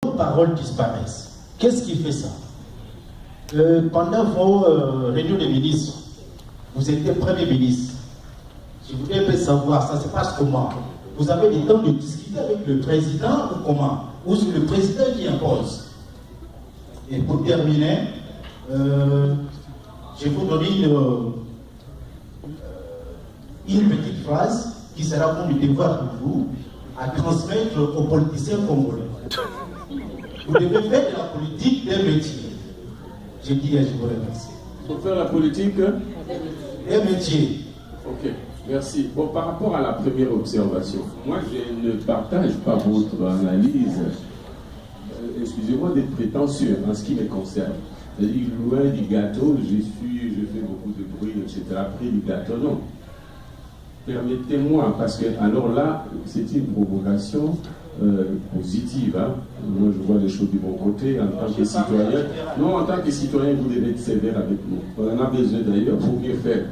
vos paroles disparaissent. Qu'est-ce qui fait ça? Pendant vos réunions de ministres, vous étiez Premier ministre. Je voudrais un peu savoir, ça se passe comment? Vous avez le temps de discuter avec le président ou comment? Ou c'est le président qui impose? Et pour terminer, je vous donne une petite phrase qui sera comme le devoir pour vous à transmettre aux politiciens congolais. Vous devez faire de la politique d'un métier. Je dis et je vous remercie. Pour faire la politique un métier. Ok, merci. Bon, par rapport à la première observation, moi je ne partage pas votre analyse, excusez-moi d'être prétentieux en ce qui me concerne. C'est-à-dire, loin du gâteau, je fais beaucoup de bruit, etc. Après du gâteau, non. Permettez-moi, parce que alors là, c'est une provocation positive. Hein. Moi, je vois les choses du bon côté en tant que citoyen. Non, en tant que citoyen, vous devez être sévère avec nous. On en a besoin d'ailleurs pour mieux faire.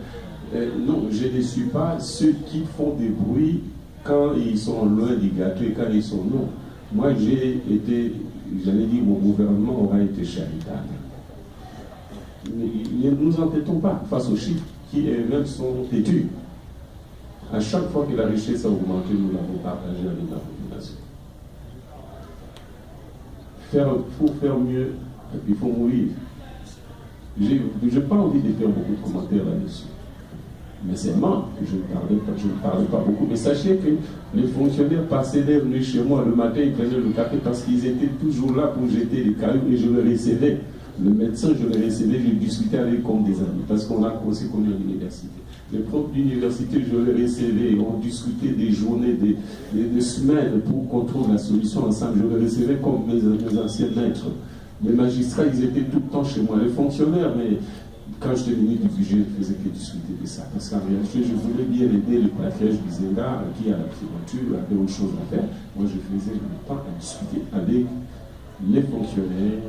Non, je ne suis pas ceux qui font des bruits quand ils sont loin du gâteau et quand ils sont non. Moi, j'ai été, j'allais dire, mon gouvernement aura été charitable. Ne nous entêtons pas face aux chiffres qui eux-mêmes sont têtus. À chaque fois que la richesse a augmenté, nous l'avons partagé avec la population. Pour faire mieux, il faut mourir. Je n'ai pas envie de faire beaucoup de commentaires là-dessus. Mais c'est moi que je ne parlais pas beaucoup. Mais sachez que les fonctionnaires passaient venus chez moi le matin, ils prenaient le café parce qu'ils étaient toujours là pour jeter les cailloux et je les recevais. Le médecin, je le recevais, je discutais avec eux comme des amis parce qu'on a aussi connu à l'université. Les profs d'université, je les recevais, on discutait des journées, des semaines pour qu'on trouve la solution ensemble. Je les recevais comme mes anciens maîtres. Les magistrats, ils étaient tout le temps chez moi. Les fonctionnaires, mais quand j'étais ministre du budget, je ne faisais que discuter de ça. Parce qu'en réalité, je voulais bien aider le patriarche Bizenga qui a la primature, avait autre chose à faire. Moi, je faisais le temps à discuter avec les fonctionnaires,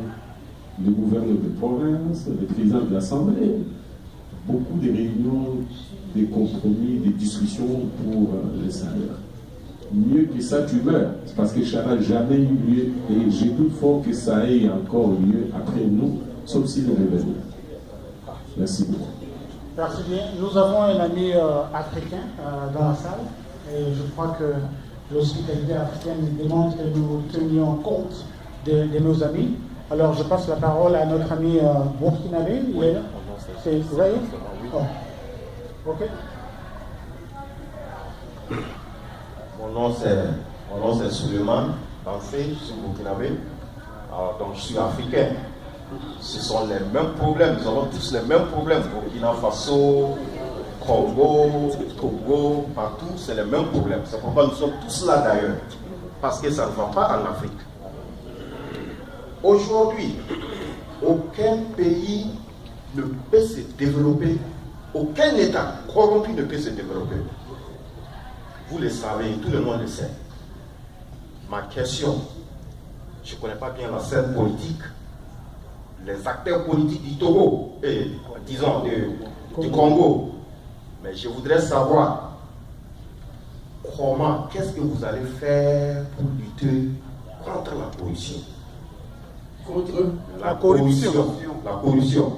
le gouverneur de province, le président de l'Assemblée, beaucoup de réunions, des compromis, des discussions pour les salaires. Mieux que ça, tu meurs. C'est parce que ça n'a jamais eu lieu et j'ai doute fort que ça ait encore lieu après nous, sauf si nous revenons. Merci beaucoup. Merci bien. Nous avons un ami africain dans la salle et je crois que l'hospitalité africaine demande que nous tenions compte de nos amis. Alors je passe la parole à notre ami burkinabé. Oui. C'est vrai? Oh. Ok. Mon nom c'est Suleiman Bansé, je suis burkinabé. Donc je suis africain. Ce sont les mêmes problèmes, nous avons tous les mêmes problèmes. Burkina Faso, Congo, Togo, partout, c'est les mêmes problèmes. C'est pourquoi nous sommes tous là d'ailleurs. Parce que ça ne va pas en Afrique. Aujourd'hui, aucun pays ne peut se développer, aucun État corrompu ne peut se développer. Vous le savez, tout le monde le sait. Ma question, je ne connais pas bien la scène politique, les acteurs politiques du Togo, et disons du Congo, mais je voudrais savoir comment, qu'est-ce que vous allez faire pour lutter contre la pollution. Contre la corruption. La corruption.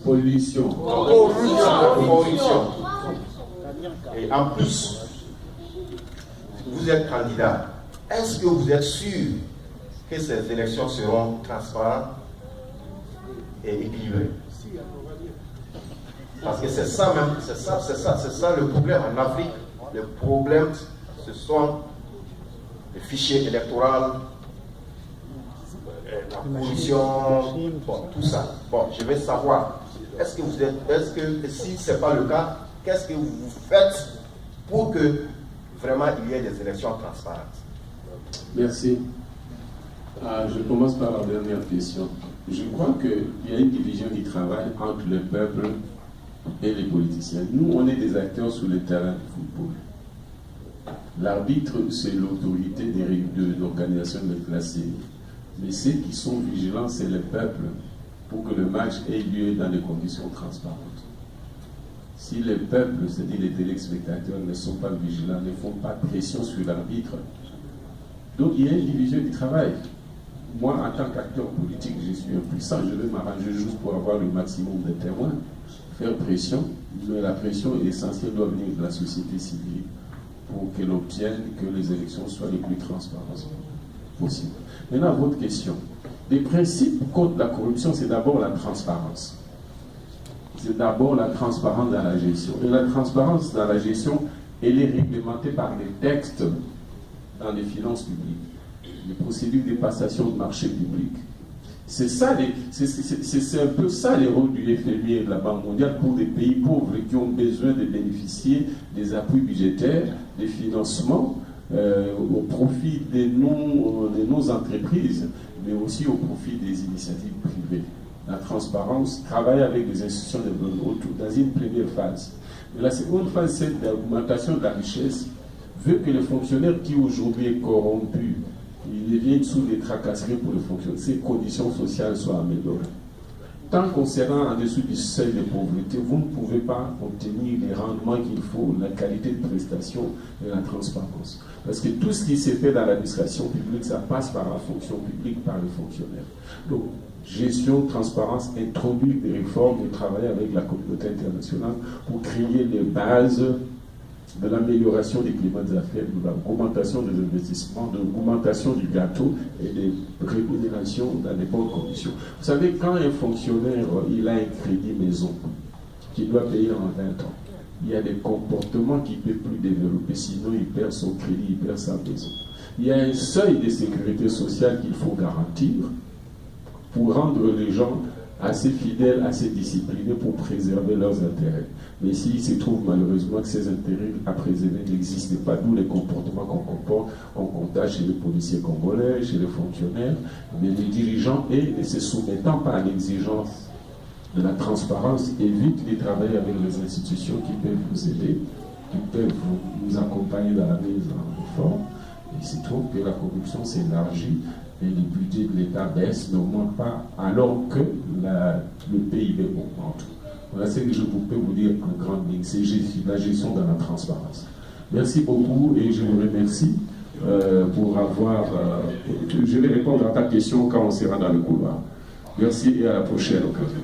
Pollution. Corruption. Et en plus, vous êtes candidat. Est-ce que vous êtes sûr que ces élections seront transparentes et équilibrées? Parce que c'est ça même, c'est ça le problème en Afrique. Le problème, ce sont les fichiers électoraux, la pollution, bon, tout ça. Bon, je vais savoir, est-ce que si ce n'est pas le cas, qu'est-ce que vous faites pour que vraiment il y ait des élections transparentes? Merci. Je commence par la dernière question. Je crois qu'il y a une division du travail entre le peuple et les politiciens. Nous, on est des acteurs sur le terrain du football. L'arbitre, c'est l'autorité de l'organisation de classe. Mais ceux qui sont vigilants, c'est le peuple, pour que le match ait lieu dans des conditions transparentes. Si les peuples, c'est-à-dire les téléspectateurs, ne sont pas vigilants, ne font pas pression sur l'arbitre, donc il y a une division du travail. moi, en tant qu'acteur politique, je suis impuissant. Je vais m'arranger juste pour avoir le maximum de témoins, faire pression. Mais la pression essentielle doit venir de la société civile pour qu'elle obtienne que les élections soient les plus transparentes possibles. Maintenant, votre question. Les principes contre la corruption, c'est d'abord la transparence. C'est d'abord la transparence dans la gestion. Et la transparence dans la gestion, elle est réglementée par les textes dans les finances publiques, les procédures de passation de marché public. C'est un peu ça les rôles du FMI et de la Banque mondiale pour des pays pauvres qui ont besoin de bénéficier des appuis budgétaires, des financements au profit de nos entreprises, mais aussi au profit des initiatives privées. La transparence, travailler avec des institutions de dans une première phase. Mais la seconde phase, c'est l'augmentation de la richesse, veut que les fonctionnaires qui aujourd'hui est corrompu, ils viennent sous des tracasseries pour les fonctionnaires, ces conditions sociales soient améliorées. Tant qu'on sera en dessous du seuil de pauvreté, vous ne pouvez pas obtenir les rendements qu'il faut, la qualité de prestation et la transparence. Parce que tout ce qui s'est fait dans l'administration publique, ça passe par la fonction publique, par les fonctionnaires. Donc, gestion, transparence, introduire des réformes et travailler avec la communauté internationale pour créer les bases de l'amélioration des climats d'affaires, de l'augmentation des investissements, de l'augmentation du gâteau et des rémunérations dans les bonnes conditions. Vous savez, quand un fonctionnaire il a un crédit maison qu'il doit payer en 20 ans, il y a des comportements qu'il ne peut plus développer, sinon il perd son crédit, il perd sa maison. Il y a un seuil de sécurité sociale qu'il faut garantir pour rendre les gens assez fidèles, assez disciplinés pour préserver leurs intérêts. Mais s'il se trouve malheureusement que ces intérêts à préserver n'existent pas, d'où les comportements qu'on constate chez les policiers congolais, chez les fonctionnaires, mais les dirigeants, et ne se soumettant pas à l'exigence de la transparence, évitent de travailler avec les institutions qui peuvent vous aider, qui peuvent vous accompagner dans la mise en forme. Il se trouve que la corruption s'élargit et le budget de l'État baisse, n'augmente pas, alors que le PIB augmente. Voilà ce que je peux vous dire en grande ligne, c'est la gestion dans la transparence. Merci beaucoup et je vous remercie pour avoir... je vais répondre à ta question quand on sera dans le couloir. Merci et à la prochaine occasion.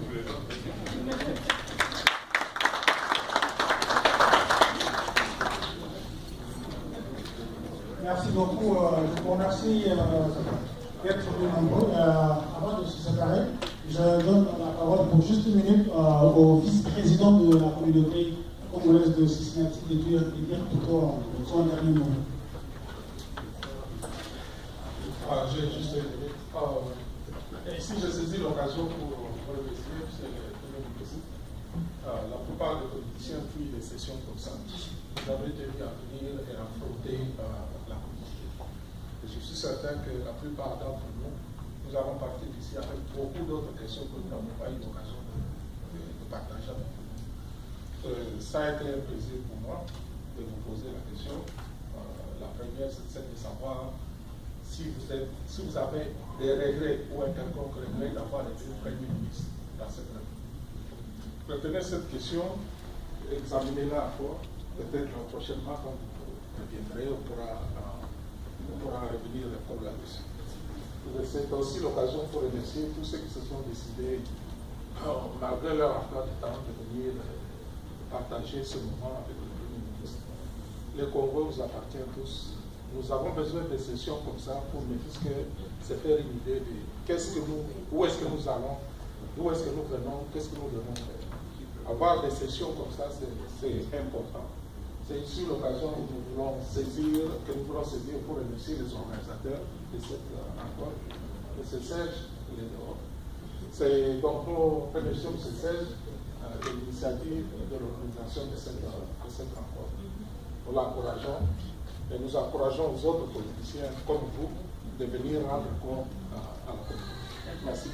Merci beaucoup. Je vous remercie d'être venus nombreux. Avant de se séparer, je donne la parole pour juste une minute au vice-président de la communauté congolaise de Cincinnati de dire plutôt son dernier mot. J'ai juste une minute. Ici, je saisis l'occasion pour remercier le président. La plupart des politiciens fuient des sessions comme ça. Vous avez tenu à venir et à affronter la communauté. Et je suis certain que la plupart d'entre nous, nous avons parti d'ici avec beaucoup d'autres questions que nous n'avons pas eu l'occasion de partager avec vous. Ça a été un plaisir pour moi de vous poser la question. La première, c'est celle de savoir si vous avez des regrets ou un quelconque regret d'avoir été Premier ministre dans cette république. Retenez cette question, examinez-la à fond. Peut-être prochainement, quand vous reviendrez, on pourra revenir répondre là-dessus. C'est aussi l'occasion pour remercier tous ceux qui se sont décidés, malgré leur emploi du temps, de venir partager ce moment avec le Premier ministre. Le Congo nous appartient tous. Nous avons besoin de sessions comme ça pour ne plus que se faire une idée de où est-ce que nous allons, d'où est-ce que nous venons, qu'est-ce que nous devons faire. Avoir des sessions comme ça, c'est important. C'est ici l'occasion que nous voulons saisir pour remercier les organisateurs de cette rencontre, M. Serge et les autres. C'est donc nous remercions M. Serge de l'initiative de l'organisation de cette rencontre. Nous l'encourageons et nous encourageons aux autres politiciens comme vous de venir rendre compte à la communauté. Merci.